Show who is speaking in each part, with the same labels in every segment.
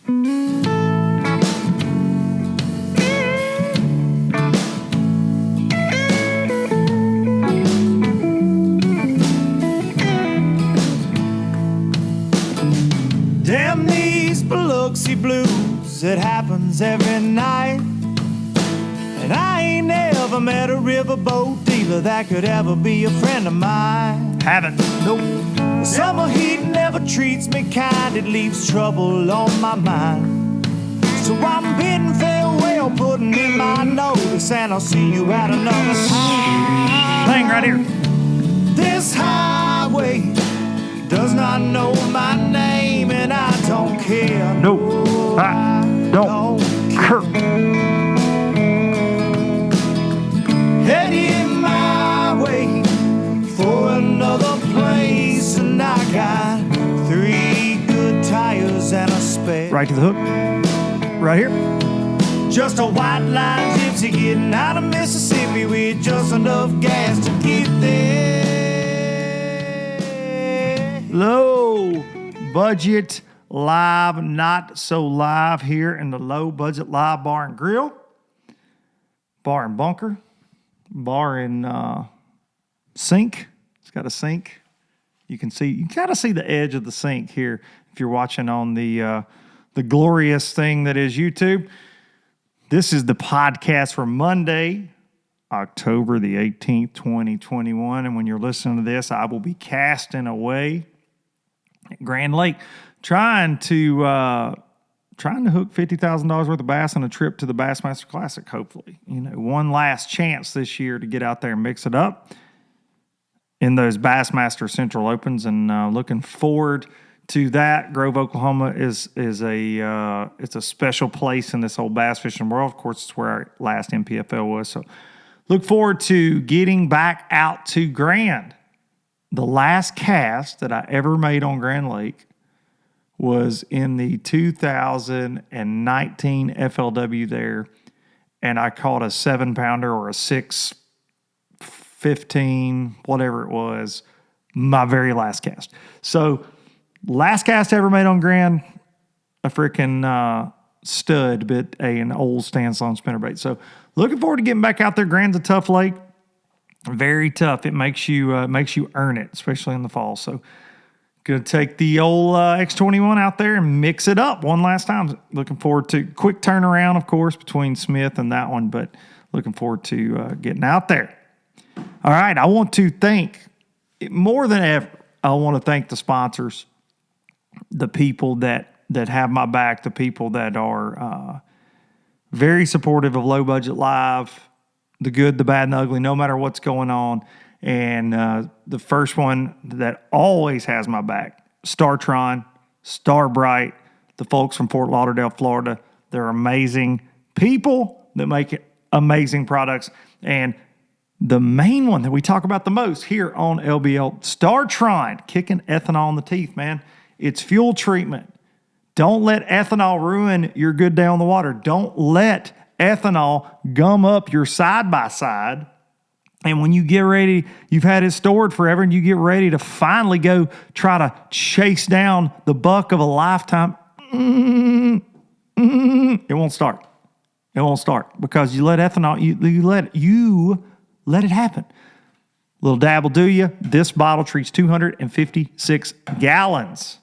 Speaker 1: Damn these Biloxi blues, it happens every night. And I ain't never met a riverboat dealer that could ever be a friend of mine.
Speaker 2: Haven't.
Speaker 1: Nope. The summer heat never treats me kind, it leaves trouble on my mind. So I'm bidding farewell, putting in my notice, and I'll see you at another time.
Speaker 2: Thing right here.
Speaker 1: This highway does not know my name, and I don't care.
Speaker 2: No, I don't care.
Speaker 1: Heading my way for another place, and I got 3 good tires and a spare.
Speaker 2: Right to the hook. Right here.
Speaker 1: Just a white line gypsy getting out of Mississippi with just enough gas to get there.
Speaker 2: Low budget live, not so live here in the Low Budget Live Bar and Grill. Bar and bunker. Bar and sink. It's got a sink. You can kind of see the edge of the sink here if you're watching on the glorious thing that is YouTube. This is the podcast for Monday, October the 18th, 2021. And when you're listening to this, I will be casting away at Grand Lake, trying to hook $50,000 worth of bass on a trip to the Bassmaster Classic, hopefully. One last chance this year to get out there and mix it up in those Bassmaster Central Opens, and looking forward to that. Grove, Oklahoma is a special place in this whole bass fishing world. Of course, it's where our last MPFL was. So look forward to getting back out to Grand. The last cast that I ever made on Grand Lake was in the 2019 FLW there, and I caught a 7-pounder or a 6-15, whatever it was, my very last cast. So last cast I ever made on Grand, a freaking stud bit an old Stan Sloan spinnerbait. So looking forward to getting back out there. Grand's a tough lake, very tough. It makes you earn it, especially in the fall. So gonna take the old X21 out there and mix it up one last time. Looking forward to quick turnaround, of course, between Smith and that one, but looking forward to getting out there. All right, I want to thank, more than ever, I want to thank the sponsors, the people that have my back, the people that are very supportive of Low Budget Live, the good, the bad, and the ugly, no matter what's going on. And the first one that always has my back, Startron, Starbright, the folks from Fort Lauderdale, Florida. They're amazing people that make amazing products. And the main one that we talk about the most here on LBL, Startron, kicking ethanol in the teeth, man. It's fuel treatment. Don't let ethanol ruin your good day on the water. Don't let ethanol gum up your side-by-side. And when you get ready, you've had it stored forever, and you get ready to finally go try to chase down the buck of a lifetime, it won't start. It won't start because you let ethanol, you let it happen. Little dab will do you. This bottle treats 256 gallons.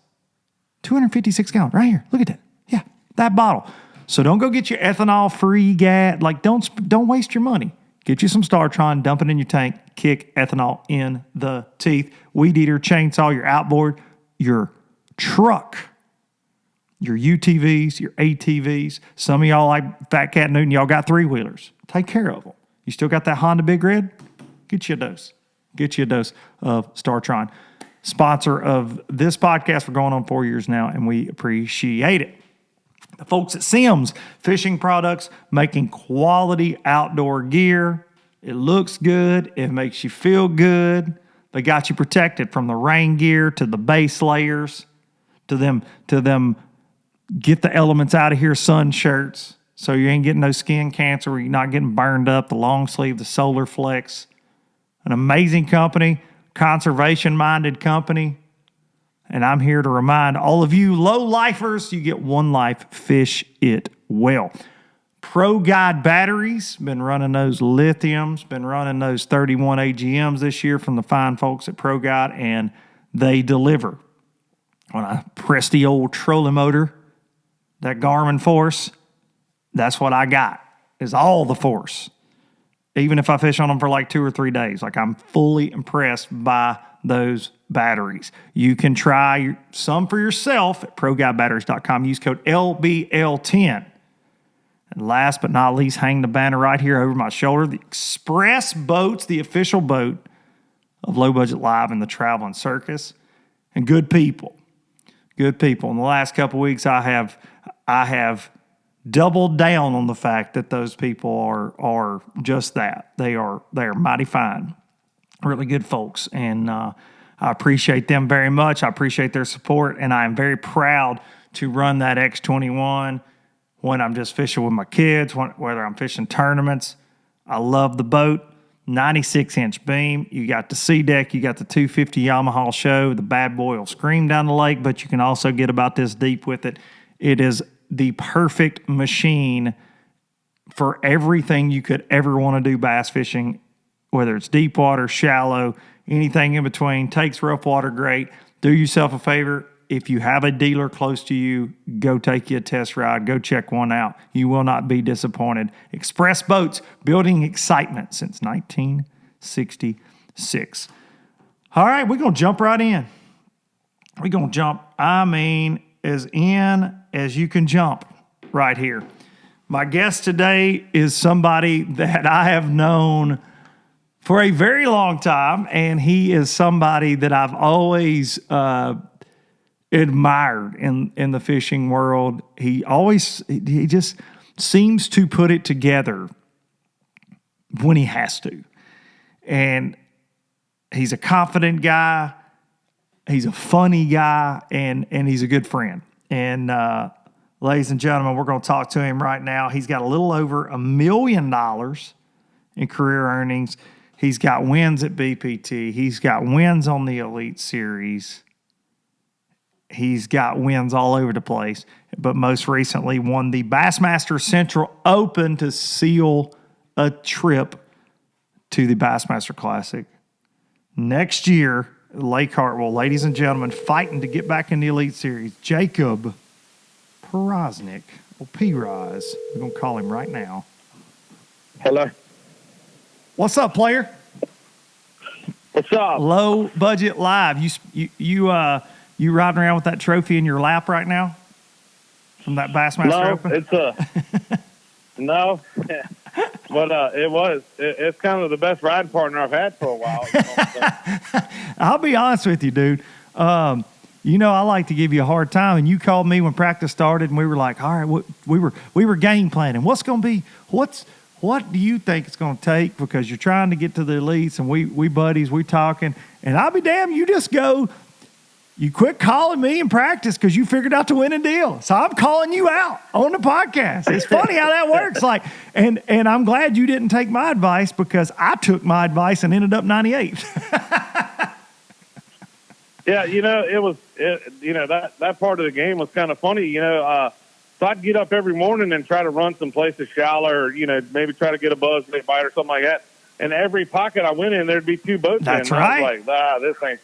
Speaker 2: 256 gallons right here. Look at that. Yeah, that bottle. So don't go get your ethanol-free gas. Like, don't waste your money. Get you some Startron, dump it in your tank, kick ethanol in the teeth. Weed eater, chainsaw, your outboard, your truck, your UTVs, your ATVs. Some of y'all like Fat Cat Newton, y'all got 3-wheelers. Take care of them. You still got that Honda Big Red? Get you a dose. Get you a dose of Startron. Sponsor of this podcast for going on 4 years now, and we appreciate it. The folks at Sims Fishing Products, making quality outdoor gear. It looks good. It makes you feel good. They got you protected from the rain gear to the base layers, to them get the elements out of here sun shirts, so you ain't getting no skin cancer, or you're not getting burned up. The long sleeve, the Solar Flex, an amazing company, conservation-minded company. And I'm here to remind all of you low lifers, you get one life, fish it well. Pro Guide batteries, been running those lithiums, been running those 31 AGMs this year from the fine folks at Pro Guide, and they deliver. When I press the old trolling motor, that Garmin force, that's what I got, is all the force. Even if I fish on them for like 2 or 3 days, like I'm fully impressed by those batteries. You can try some for yourself at ProGuideBatteries.com. Use code LBL10. And last but not least, hang the banner right here over my shoulder. The Express Boats, the official boat of Low Budget Live and the Traveling Circus. And good people. Good people. In the last couple of weeks, I have doubled down on the fact that those people are just that. They are mighty fine. Really good folks. And I appreciate them very much. I appreciate their support. And I am very proud to run that X21 when I'm just fishing with my kids, whether I'm fishing tournaments. I love the boat. 96-inch beam. You got the C deck. You got the 250 Yamaha show. The bad boy will scream down the lake, but you can also get about this deep with it. It is the perfect machine for everything you could ever want to do bass fishing, whether it's deep water, shallow, anything in between. Takes rough water great. Do yourself a favor. If you have a dealer close to you, go take you a test ride. Go check one out. You will not be disappointed. Express Boats, building excitement since 1966. All right, we're going to jump right in. We're going to jump, as in as you can jump right here. My guest today is somebody that I have known for a very long time, and he is somebody that I've always admired in the fishing world. He just seems to put it together when he has to. And he's a confident guy, he's a funny guy, and he's a good friend. And ladies and gentlemen, we're going to talk to him right now. He's got a little over $1 million in career earnings. He's got wins at BPT. He's got wins on the Elite Series. He's got wins all over the place, but most recently won the Bassmaster Central Open to seal a trip to the Bassmaster Classic next year. Lake Hartwell, ladies and gentlemen, fighting to get back in the Elite Series. Jacob Powroznik, or P-Roz. We're going to call him right now.
Speaker 3: Hello.
Speaker 2: What's up, player?
Speaker 3: What's up?
Speaker 2: Low Budget Live. You riding around with that trophy in your lap right now from that Bassmaster Open?
Speaker 3: No, but it's kind of the best riding partner I've had for a while.
Speaker 2: I'll be honest with you, dude. I like to give you a hard time, and you called me when practice started, and we were like, all right, we were game planning. What do you think it's going to take? Because you're trying to get to the elites, and we buddies, we talking, and I'll be damned, you quit calling me in practice because you figured out the winning deal. So I'm calling you out on the podcast. It's funny how that works. And I'm glad you didn't take my advice, because I took my advice and ended up 98th.
Speaker 3: Yeah, that part of the game was kind of funny. So I'd get up every morning and try to run some places shallow, or maybe try to get a buzzbait bite or something like that. And every pocket I went in, there'd be 2 boats.
Speaker 2: That's
Speaker 3: in.
Speaker 2: right.
Speaker 3: I was like,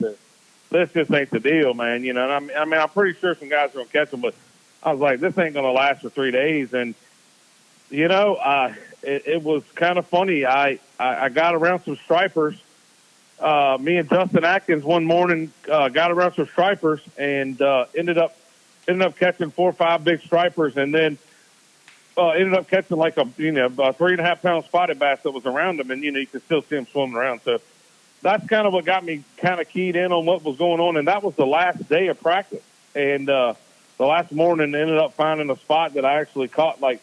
Speaker 3: this just ain't the deal, man. And I'm pretty sure some guys are going to catch them, but I was like, this ain't going to last for 3 days. And, it was kind of funny. I got around some stripers. Me and Justin Atkins one morning got around some stripers and ended up catching 4 or 5 big stripers, and then ended up catching like a 3.5 pound spotted bass that was around them, and you could still see them swimming around. So that's kind of what got me kind of keyed in on what was going on. And that was the last day of practice. And the last morning ended up finding a spot that I actually caught like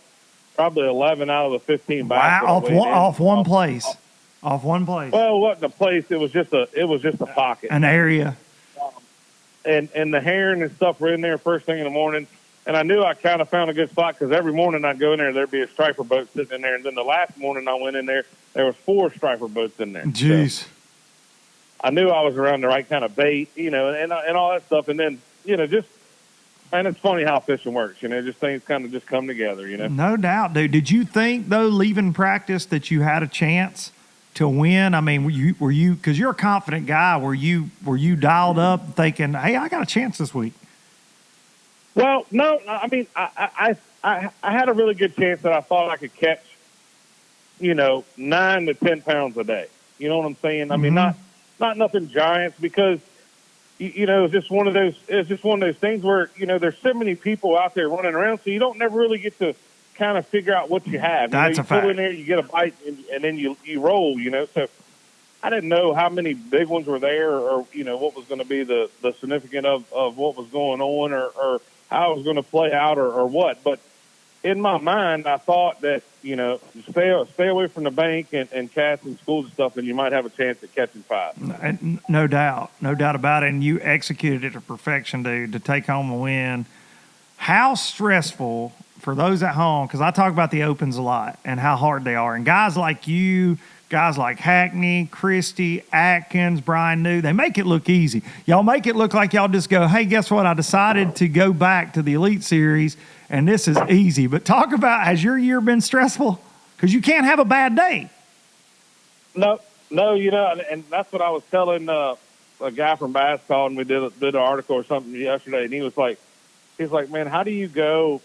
Speaker 3: probably 11 out of the 15 bass.
Speaker 2: Wow, off one place. Well,
Speaker 3: it wasn't a place. It was just a pocket.
Speaker 2: An area.
Speaker 3: And the herring and stuff were in there first thing in the morning. And I knew I kind of found a good spot, because every morning I'd go in there, there'd be a striper boat sitting in there. And then the last morning I went in there, there was 4 striper boats in there.
Speaker 2: Jeez.
Speaker 3: So I knew I was around the right kind of bait, and all that stuff. And then, and it's funny how fishing works, just things kind of just come together,
Speaker 2: No doubt, dude. Did you think, though, leaving practice that you had a chance to win? I mean, were you, because you're a confident guy, were you dialed up thinking, hey, I got a chance this week?
Speaker 3: Well, no, I mean, I had a really good chance that I thought I could catch, 9 to 10 pounds a day. You know what I'm saying? I mean, not nothing giants, because it's just one of those things where, there's so many people out there running around, so you don't never really get to kind of figure out what you have.
Speaker 2: That's
Speaker 3: you
Speaker 2: a fact.
Speaker 3: Pull in there, you get a bite, and then you roll, So I didn't know how many big ones were there, or what was going to be the significance of what was going on, or how it was going to play out, or what. But in my mind, I thought that, stay away from the bank and cats and schools and stuff, and you might have a chance at catching 5.
Speaker 2: No doubt about it. And you executed it to perfection, dude, to take home a win. How stressful for those at home, because I talk about the Opens a lot and how hard they are. And guys like you, guys like Hackney, Christie, Atkins, Brian New, they make it look easy. Y'all make it look like y'all just go, hey, guess what? I decided to go back to the Elite Series, and this is easy. But talk about, has your year been stressful? Because you can't have a bad day.
Speaker 3: No, and that's what I was telling a guy from Bass Call, and we did an article or something yesterday, and he's like, man, how do you go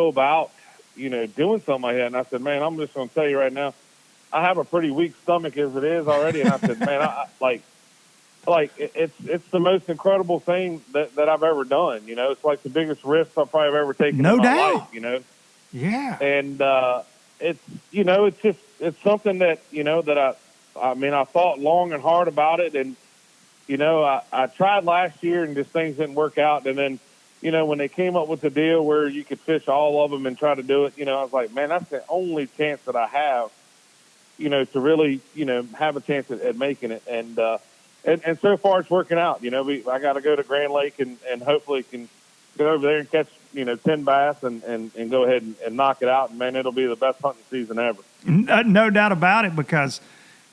Speaker 3: about, doing something like that? And I said, man, I'm just going to tell you right now, I have a pretty weak stomach as it is already. And I said, man, it's the most incredible thing that I've ever done. It's like the biggest risk I've probably ever taken in my life,
Speaker 2: Yeah.
Speaker 3: And, it's something that, that I thought long and hard about it. And, I tried last year and just things didn't work out. And then, when they came up with the deal where you could fish all of them and try to do it, I was like, man, that's the only chance that I have, to really, have a chance at making it. And so far it's working out. I got to go to Grand Lake and hopefully can go over there and catch, 10 bass and go ahead and knock it out. And, man, it'll be the best hunting season ever.
Speaker 2: No doubt about it, because,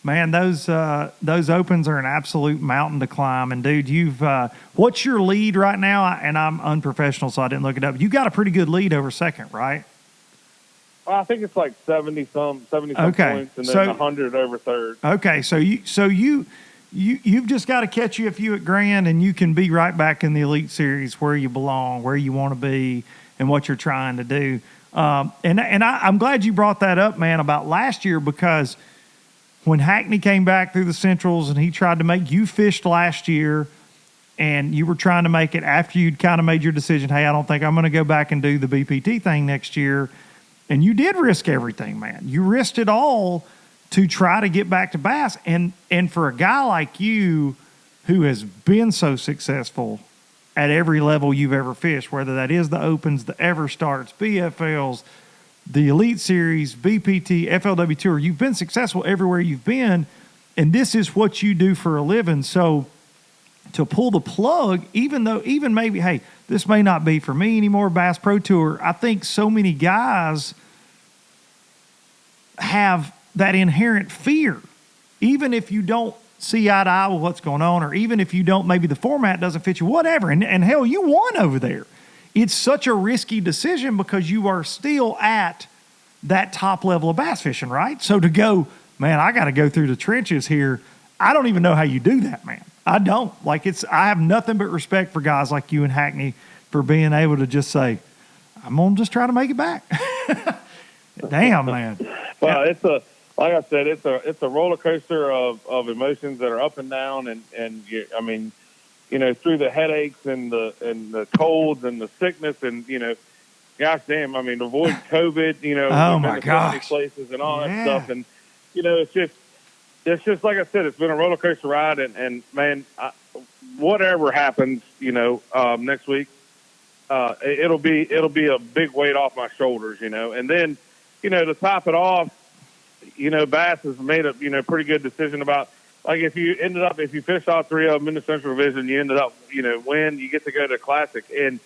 Speaker 2: man, those Opens are an absolute mountain to climb. And, dude, what's your lead right now? And I'm unprofessional, so I didn't look it up. You got a pretty good lead over second, right?
Speaker 3: Well, I think it's like 70 some points, and then 100 over third.
Speaker 2: Okay, so you've just got to catch you a few at Grand, and you can be right back in the Elite Series where you belong, where you want to be, and what you're trying to do. I'm glad you brought that up, man, about last year, because when Hackney came back through the Centrals and he tried to make, you fished last year, and you were trying to make it after you'd kind of made your decision, hey, I don't think I'm going to go back and do the BPT thing next year. And you did risk everything, man. You risked it all to try to get back to bass. And for a guy like you who has been so successful at every level you've ever fished, whether that is the Opens, the Everstarts, BFLs, the Elite Series, BPT, FLW Tour, you've been successful everywhere you've been, and this is what you do for a living. So to pull the plug, even maybe, hey, this may not be for me anymore, Bass Pro Tour, I think so many guys have that inherent fear. Even if you don't see eye to eye with what's going on, or even if you don't, maybe the format doesn't fit you, whatever, and hell, you won over there. It's such a risky decision because you are still at that top level of bass fishing, right? So to go, man, I got to go through the trenches here, I don't even know how you do that, man. I don't. I have nothing but respect for guys like you and Hackney for being able to just say, I'm going to just try to make it back. Damn, man.
Speaker 3: Well, like I said, it's a roller coaster of emotions that are up and down, and through the headaches and the colds and the sickness, and gosh damn, avoid COVID,
Speaker 2: oh my gosh,
Speaker 3: places and all that stuff, and it's just like I said, it's been a roller coaster ride, and man, whatever happens, next week, it'll be a big weight off my shoulders, and then, to top it off, Bass has made a, pretty good decision about, like, if you fish all three of them in the Central Division, you ended up, win, you get to go to Classic. And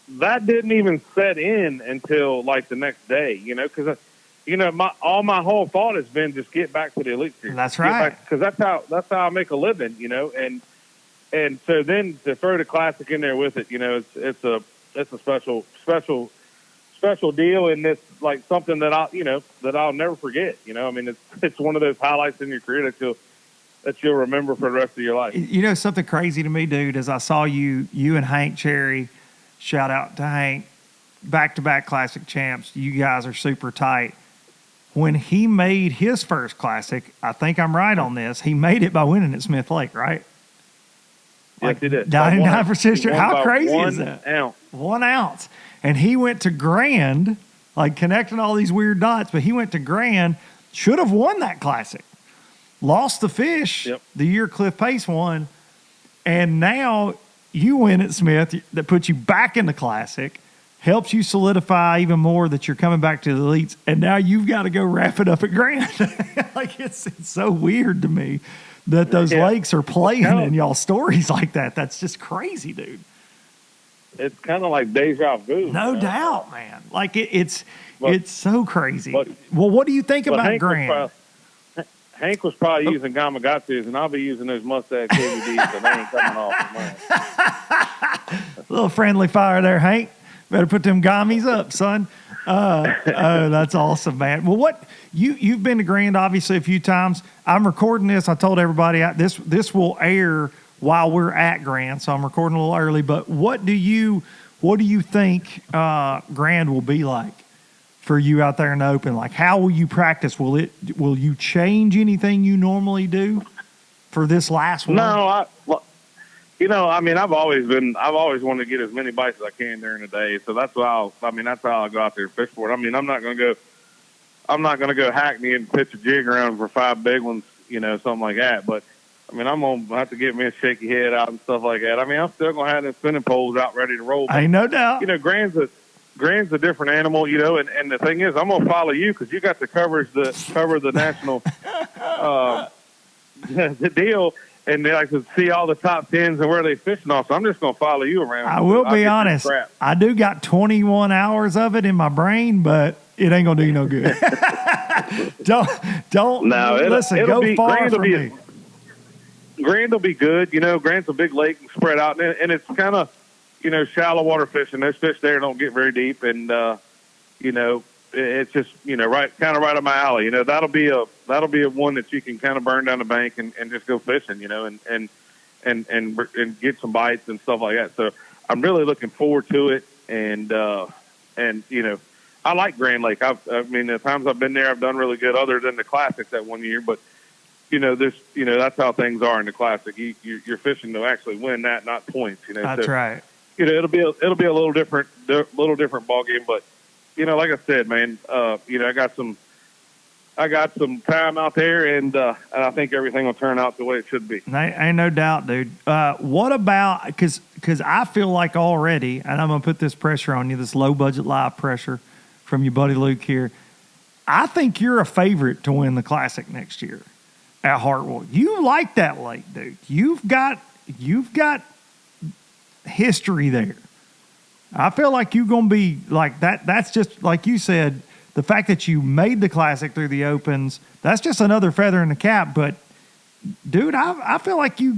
Speaker 3: that didn't even set in until like the next day, because all my whole thought has been just get back to the Elite Series.
Speaker 2: That's right.
Speaker 3: Because that's how I make a living, and so then to throw the Classic in there with it, it's a special deal, and it's like something that I'll never forget. It's one of those highlights in your career that you'll remember for the rest of your life.
Speaker 2: Something crazy to me, dude, is I saw you and Hank Cherry, shout out to Hank, back-to-back Classic champs. You guys are super tight. When he made his first Classic, I think I'm right on this, he made it by winning at Smith Lake, right?
Speaker 3: Yes, he did.
Speaker 2: 99% sure. How crazy is that?
Speaker 3: 1 ounce.
Speaker 2: 1 ounce. And he went to Grand, like connecting all these weird dots, but he went to Grand, should have won that Classic. Lost the fish the year Cliff Pace won, and now you win at Smith. That puts you back in the Classic, helps you solidify even more that you're coming back to the elites, and now you've got to go wrap it up at Grand. Like it's so weird to me that those lakes are playing in y'all stories like that. That's just crazy, dude.
Speaker 3: It's kind of like deja vu.
Speaker 2: No doubt, man. Like it's so crazy. Well, what do you think about
Speaker 3: Hank
Speaker 2: Grand?
Speaker 3: Hank was probably using Gamakatsus, and I'll be using those Mustang KVDs, so they ain't coming off.
Speaker 2: A little friendly fire there, Hank. Better put them gummies up, son. That's awesome, man. Well, what you've been to Grand obviously a few times. I'm recording this. I told everybody this will air while we're at Grand, so I'm recording a little early. But what do you think Grand will be like for you out there in the open? Like, how will you practice? Will you change anything you normally do for this last one?
Speaker 3: No, I've always wanted to get as many bites as I can during the day. So that's how I go out there and fish for it. I'm not going to go Hackney and pitch a jig around for 5 big ones, something like that. But I'm going to have to get me a shaky head out and stuff like that. I'm still going to have the spinning poles out ready to roll. But,
Speaker 2: ain't no doubt.
Speaker 3: Grand's a different animal, and the thing is, I'm going to follow you because you got the coverage to cover the national the deal. And they like to see all the top 10s and where they fishing off. So I'm just going to follow you around.
Speaker 2: I will be honest. I do got 21 hours of it in my brain, but it ain't going to do you no good. don't. No, listen, go far from me.
Speaker 3: Grand will be good. Grand's a big lake and spread out. And it's kind of, shallow water fishing. Those fish there don't get very deep. And, it's just, right up my alley. That'll be a one that you can kind of burn down the bank and just go fishing, and get some bites and stuff like that. So I'm really looking forward to it. And I like Grand Lake. The times I've been there, I've done really good other than the Classic that one year, but that's how things are in the Classic. You're fishing to actually win that, not points,
Speaker 2: That's right.
Speaker 3: It'll be a little different ball game, but like I said, man, I got some time out there, and I think everything will turn out the way it should be.
Speaker 2: Ain't no doubt, dude. What about, because I feel like already, and I'm going to put this pressure on you, this low-budget live pressure from your buddy Luke here, I think you're a favorite to win the Classic next year at Hartwell. You like that lake, dude. You've got history there. I feel like you're going to be like that. That's just, like you said, the fact that you made the Classic through the Opens, that's just another feather in the cap. But, dude, I feel like you're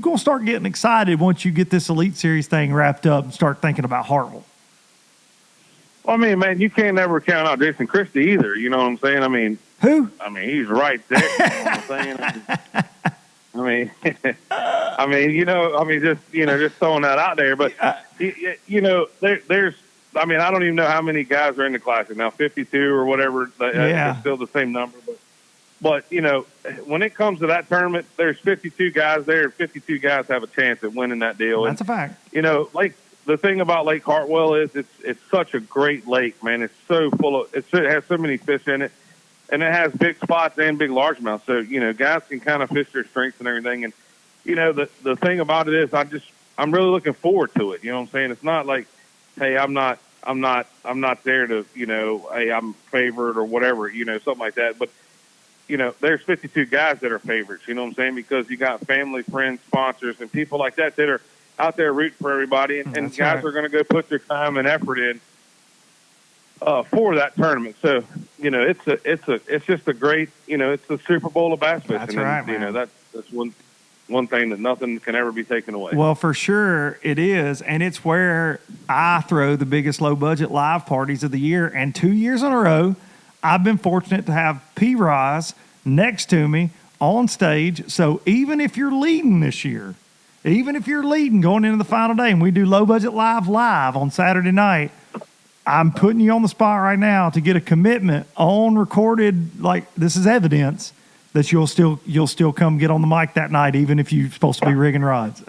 Speaker 2: going to start getting excited once you get this Elite Series thing wrapped up and start thinking about Hartwell.
Speaker 3: Well, man, you can't ever count out Jason Christie either. You know what I'm saying?
Speaker 2: Who?
Speaker 3: He's right there. You know what I'm saying? Just throwing that out there. But, there's, I don't even know how many guys are in the Classic now, 52 or whatever. It's still the same number. But when it comes to that tournament, there's 52 guys there, and 52 guys have a chance at winning that deal.
Speaker 2: That's a fact.
Speaker 3: The thing about Lake Hartwell is it's such a great lake, man. It's so full of, it has so many fish in it. And it has big spots and big largemouth. So, guys can kind of fish their strengths and everything. And, the thing about it is I'm really looking forward to it. You know what I'm saying? It's not like, hey, I'm not there to, hey, I'm favored or whatever, something like that. But, there's 52 guys that are favorites, you know what I'm saying? Because you got family, friends, sponsors, and people like that are out there rooting for everybody. And guys are going to go put their time and effort in for that tournament. So, it's just a great, it's the Super Bowl of bass fishing.
Speaker 2: That's right,
Speaker 3: and,
Speaker 2: man.
Speaker 3: That's one thing that nothing can ever be taken away.
Speaker 2: Well, for sure it is, and it's where I throw the biggest low-budget live parties of the year. And 2 years in a row, I've been fortunate to have P-Roz next to me on stage. So even if you're leading this year, going into the final day, and we do low-budget live on Saturday night, I'm putting you on the spot right now to get a commitment on recorded, like this is evidence that you'll still come get on the mic that night, even if you're supposed to be rigging rods.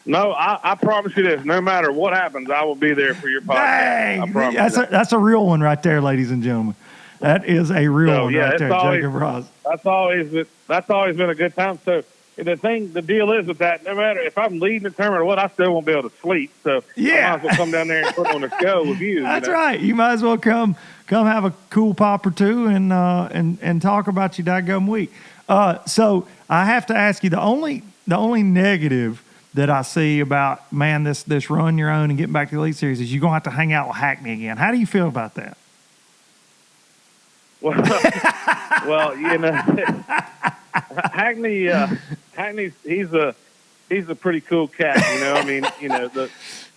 Speaker 3: No, I promise you this. No matter what happens, I will be there for your podcast.
Speaker 2: Dang,
Speaker 3: I promise
Speaker 2: that's a real one right there, ladies and gentlemen. That is a real one right there, Jacob Ross.
Speaker 3: That's always been a good time. So the deal is with that, no matter if I'm leading the tournament or what, I still won't be able to sleep. So
Speaker 2: yeah.
Speaker 3: I might as well come down there and put on a show with you.
Speaker 2: That's right. You might as well come have a cool pop or two and talk about your daggum week. So I have to ask you, the only negative that I see about, man, this run your own and getting back to the Elite Series is you're gonna have to hang out with Hackney again. How do you feel about that?
Speaker 3: Well, Hackney's he's a pretty cool cat. I mean,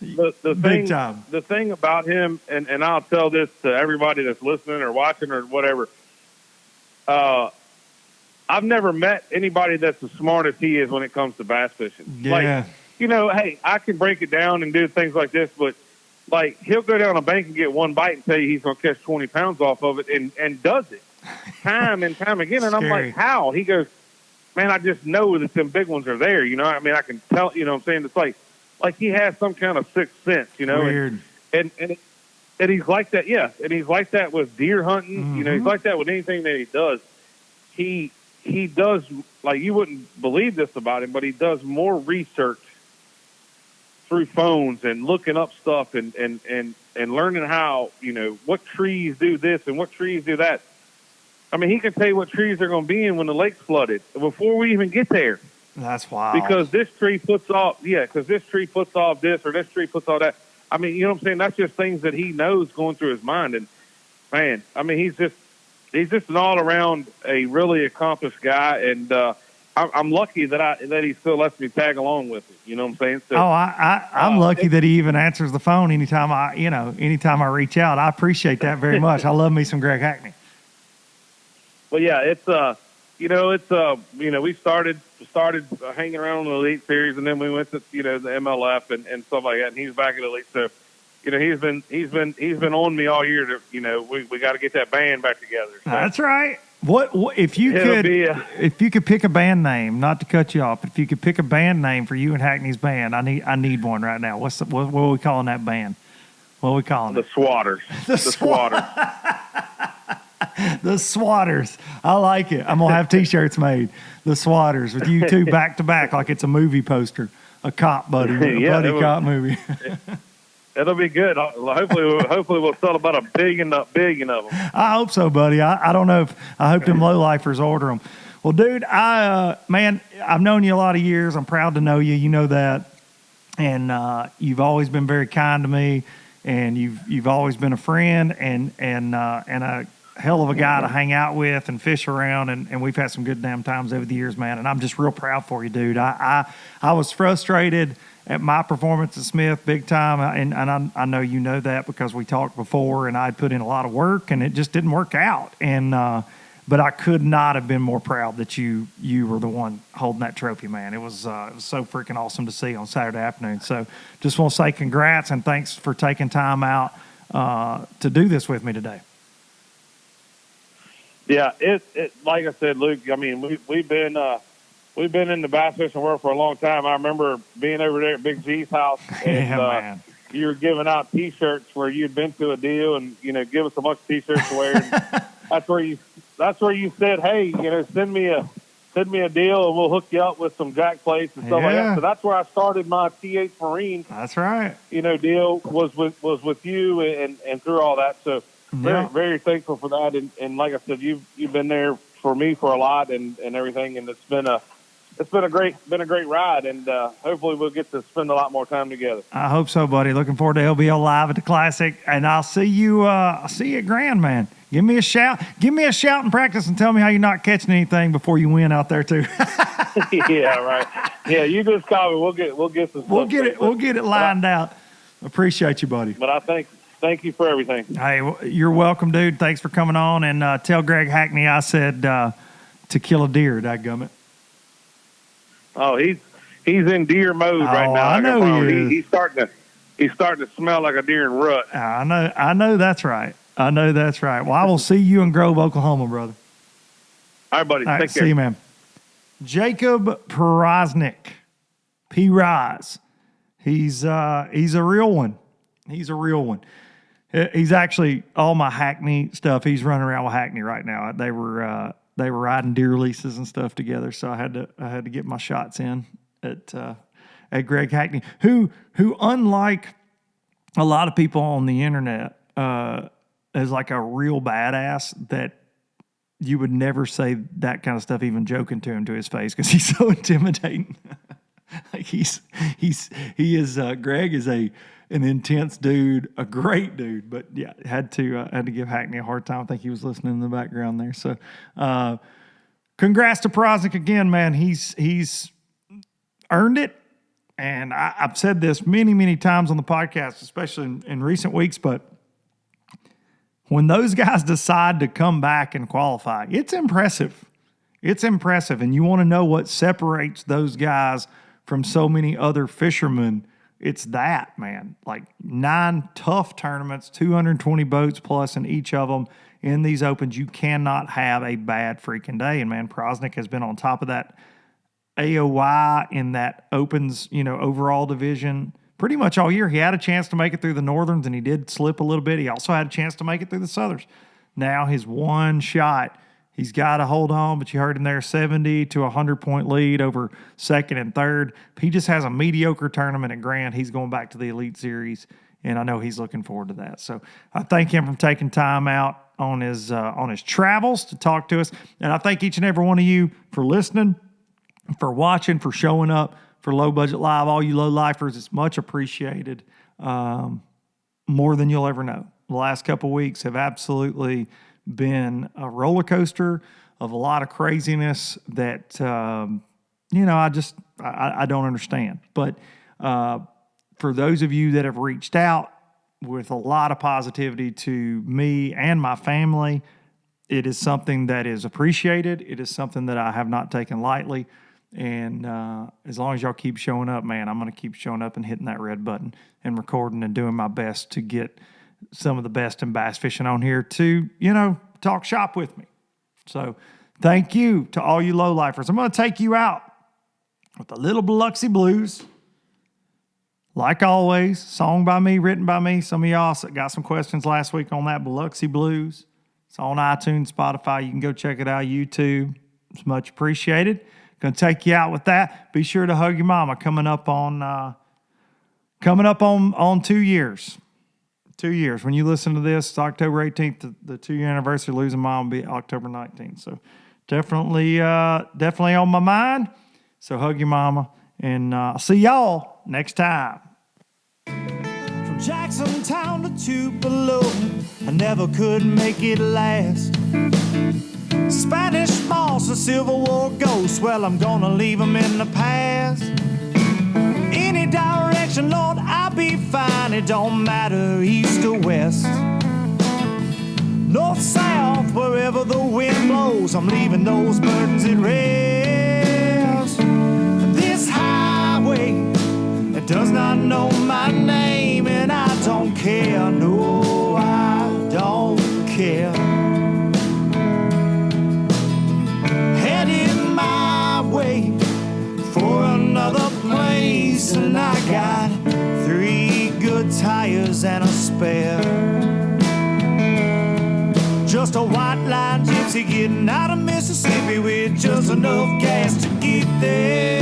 Speaker 3: the thing about him, and I'll tell this to everybody that's listening or watching or whatever. I've never met anybody that's as smart as he is when it comes to bass fishing.
Speaker 2: Yeah.
Speaker 3: Like, hey, I can break it down and do things like this, but like he'll go down a bank and get one bite and tell you he's going to catch 20 pounds off of it and does it time and time again. And I'm like, how? He goes, man, I just know that them big ones are there. I mean, I can tell, what I'm saying? It's like he has some kind of sixth sense,
Speaker 2: Weird.
Speaker 3: And he's like that. Yeah. And he's like that with deer hunting.
Speaker 2: Mm-hmm.
Speaker 3: He's like that with anything that he does. He does, like, you wouldn't believe this about him, but he does more research through phones and looking up stuff and learning how, what trees do this and what trees do that. I mean, he can tell you what trees they're going to be in when the lake's flooded before we even get there.
Speaker 2: That's wild.
Speaker 3: Because this tree puts off this or this tree puts off that. I mean, you know what I'm saying? That's just things that he knows going through his mind. And, man, I mean, he's just an all-around a really accomplished guy, and I'm lucky that he still lets me tag along with it. You know what I'm saying? So,
Speaker 2: I'm lucky that he even answers the phone anytime I reach out. I appreciate that very much. I love me some Greg Hackney.
Speaker 3: Well, yeah, we started hanging around in the Elite Series, and then we went to the MLF and stuff like that. And he's back at the Elite, so he's been on me all year to we got to get that band back together. So.
Speaker 2: That's right. What if you could pick a band name? Not to cut you off, but if you could pick a band name for you and Hackney's band, I need one right now. What are we calling that band? What are we calling it?
Speaker 3: The Swatters. The Swatters.
Speaker 2: The Swatters. I like it. I'm going to have T-shirts made. The Swatters with you two back to back like it's a movie poster. A cop buddy. Cop movie.
Speaker 3: It'll be good. Hopefully we'll sell about a billion of them.
Speaker 2: I hope so, buddy. I don't know I hope them low-lifers order them. Well, dude, man, I've known you a lot of years. I'm proud to know you. You know that. And you've always been very kind to me. And you've always been a friend and a hell of a guy to hang out with and fish around, and we've had some good damn times over the years, man, and I'm just real proud for you, dude. I was frustrated at my performance at Smith big time, and I know you know that because we talked before, and I'd put in a lot of work, and it just didn't work out, and but I could not have been more proud that you were the one holding that trophy, man. It was so freaking awesome to see on Saturday afternoon. So just want to say congrats and thanks for taking time out to do this with me today.
Speaker 3: Yeah, it like I said, Luke. I mean, we've been in the bass fishing world for a long time. I remember being over there at Big G's house, and you were giving out T-shirts where you'd been to a deal, and give us a bunch of T-shirts to wear. And that's where you said, hey, send me a deal, and we'll hook you up with some jack plates and stuff like that. So that's where I started my T8 Marine.
Speaker 2: That's right.
Speaker 3: Deal was with you and through all that. So. Very, very thankful for that, and like I said, you've been there for me for a lot and everything, and it's been it's been a great ride, and hopefully we'll get to spend a lot more time together.
Speaker 2: I hope so, buddy. Looking forward to LBL Live at the Classic, and I'll see you. I'll see you at Grand, man. Give me a shout. Give me a shout in practice, and tell me how you're not catching anything before you win out there too.
Speaker 3: Yeah, right. Yeah, you just call me. We'll get some.
Speaker 2: We'll get it lined out. Appreciate you, buddy.
Speaker 3: But I thank you for everything.
Speaker 2: Hey, you're welcome, dude. Thanks for coming on, and tell Greg Hackney I said to kill a deer. Dadgummit.
Speaker 3: Oh, he's in deer mode right now.
Speaker 2: I know he is.
Speaker 3: He's starting to smell like a deer in rut.
Speaker 2: I know that's right. Well, I will see you in Grove, Oklahoma, brother.
Speaker 3: All right, buddy.
Speaker 2: All right,
Speaker 3: Take care.
Speaker 2: see you, man. Jacob Powroznik, P-Rise. He's a real one. He's a real one. He's actually all my Hackney stuff. He's running around with Hackney right now. They were riding deer leases and stuff together, so I had to get my shots in at Greg Hackney, who unlike a lot of people on the internet, is like a real badass that you would never say that kind of stuff, even joking to him to his face, because he's so intimidating. Like Greg is an intense dude, a great dude, but yeah, had to give Hackney a hard time. I think he was listening in the background there. So, congrats to Powroznik again, man. He's earned it, and I've said this many, many times on the podcast, especially in recent weeks, but when those guys decide to come back and qualify, it's impressive. It's impressive, and you want to know what separates those guys from so many other fishermen. It's that, man. Like 9 tough tournaments, 220 boats plus in each of them in these opens. You cannot have a bad freaking day. And, man, Powroznik has been on top of that AOY in that opens, overall division pretty much all year. He had a chance to make it through the Northerns, and he did slip a little bit. He also had a chance to make it through the Southerns. Now his one shot, he's got to hold on, but you heard him there, 70 to 100-point lead over second and third. He just has a mediocre tournament at Grand. He's going back to the Elite Series, and I know he's looking forward to that. So I thank him for taking time out on his travels to talk to us, and I thank each and every one of you for listening, for watching, for showing up for Low Budget Live. All you low lifers, it's much appreciated, more than you'll ever know. The last couple of weeks have absolutely been a roller coaster of a lot of craziness that I don't understand. But for those of you that have reached out with a lot of positivity to me and my family, it is something that is appreciated. It is something that I have not taken lightly. And as long as y'all keep showing up, man, I'm going to keep showing up and hitting that red button and recording and doing my best to get some of the best in bass fishing on here to, talk shop with me. So thank you to all you low lifers. I'm going to take you out with a little Biloxi Blues. Like always, song by me, written by me. Some of y'all got some questions last week on that Biloxi Blues. It's on iTunes, Spotify. You can go check it out, YouTube. It's much appreciated. Going to take you out with that. Be sure to hug your mama. Coming up on 2 years. 2 years. When you listen to this, it's October 18th. The 2-year anniversary of losing mom will be October 19th. So definitely on my mind. So hug your mama, and I'll see y'all next time.
Speaker 1: From Jacksontown to Tupelo, I never could make it last. Spanish moss and Civil War ghosts, well, I'm gonna leave them in the past. Any direction, Lord, I'll be fine. It don't matter east or west. North, south, wherever the wind blows, I'm leaving those burdens at rest. This highway, it does not know my name, and I don't care. No, I don't care. Heading my way for another place, and I got 3 good tires and a spare. Just a white line gypsy getting out of Mississippi with just enough gas to get there.